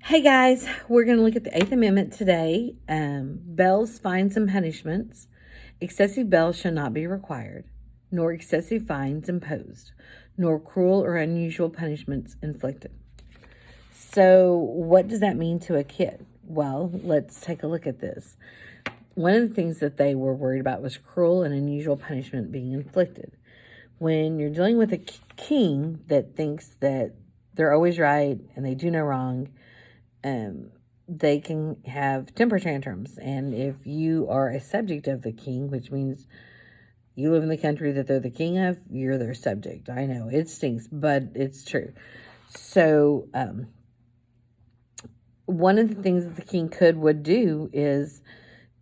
Hey guys, we're going to look at the Eighth Amendment today. Bells, fines, and punishments. Excessive bells shall not be required, nor excessive fines imposed, nor cruel or unusual punishments inflicted. So, what does that mean to a kid? Well, let's take a look at this. One of the things that they were worried about was cruel and unusual punishment being inflicted. When you're dealing with a king that thinks that they're always right and they do no wrong, they can have temper tantrums. And if you are a subject of the king, which means you live in the country that they're the king of, you're their subject. I know it stinks, but it's true. So, one of the things that the king would do is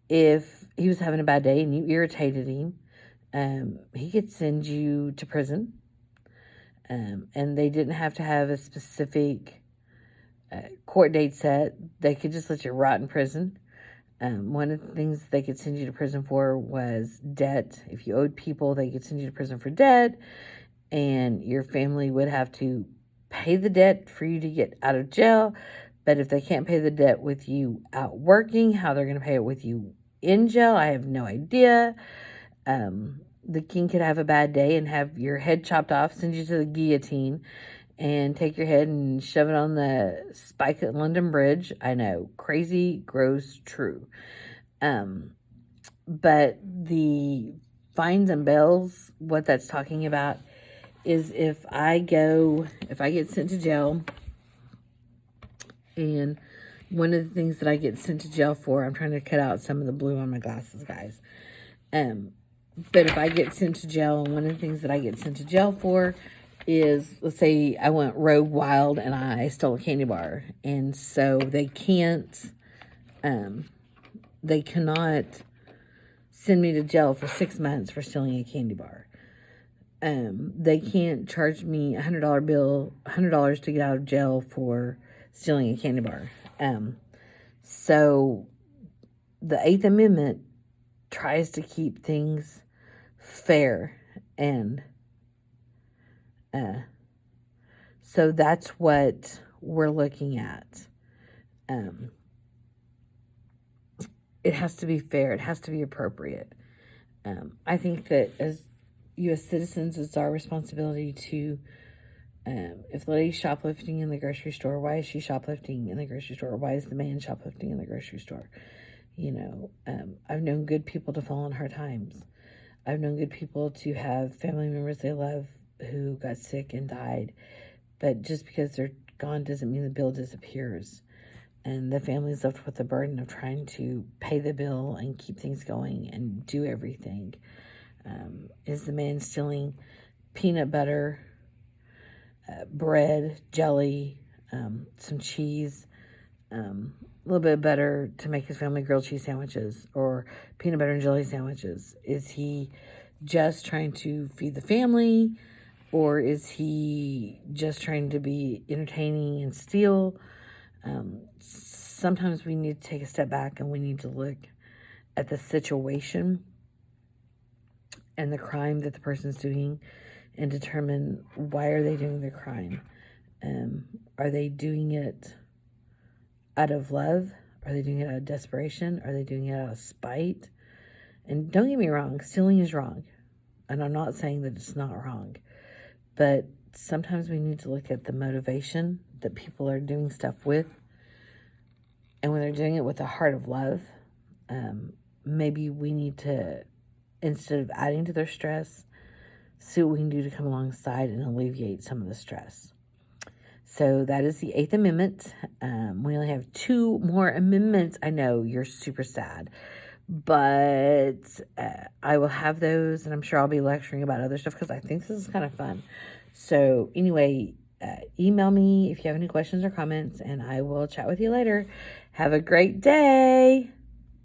if he was having a bad day and you irritated him, he could send you to prison. And they didn't have to have a specific court date set. They could just let you rot in prison. One of the things they could send you to prison for was debt. If you owed people, they could send you to prison for debt, and your family would have to pay the debt for you to get out of jail. But if they can't pay the debt with you out working, how they're going to pay it with you in jail, I have no idea. The king could have a bad day and have your head chopped off, send you to the guillotine, and take your head and shove it on the spike at London Bridge. I know, crazy, gross, true. But the fines and bells, what that's talking about is if I get sent to jail, and one of the things that I get sent to jail for, I'm trying to cut out some of the blue on my glasses, guys. But if I get sent to jail, and one of the things that I get sent to jail for is, let's say I went rogue wild and I stole a candy bar. And so they cannot send me to jail for 6 months for stealing a candy bar. They can't charge me $100 to get out of jail for stealing a candy bar. So the Eighth Amendment tries to keep things fair, and so that's what we're looking at. It has to be fair. It has to be appropriate. I think that as U.S. citizens, it's our responsibility to, if the lady's shoplifting in the grocery store, why is she shoplifting in the grocery store? Why is the man shoplifting in the grocery store? I've known good people to fall in hard times. I've known good people to have family members they love who got sick and died. But just because they're gone doesn't mean the bill disappears. And the family's left with the burden of trying to pay the bill and keep things going and do everything. Is the man stealing peanut butter, bread, jelly, some cheese, a little bit of butter to make his family grilled cheese sandwiches or peanut butter and jelly sandwiches? Is he just trying to feed the family, or is he just trying to be entertaining and steal? Sometimes we need to take a step back and we need to look at the situation and the crime that the person's doing and determine, why are they doing the crime? Are they doing it out of love? Are they doing it out of desperation? Are they doing it out of spite? And don't get me wrong, stealing is wrong. And I'm not saying that it's not wrong. But sometimes we need to look at the motivation that people are doing stuff with. And when they're doing it with a heart of love, maybe we need to, instead of adding to their stress, see what we can do to come alongside and alleviate some of the stress. So that is the Eighth Amendment. We only have 2 more amendments. I know you're super sad, but I will have those, and I'm sure I'll be lecturing about other stuff because I think this is kind of fun. So anyway, email me if you have any questions or comments, and I will chat with you later. Have a great day.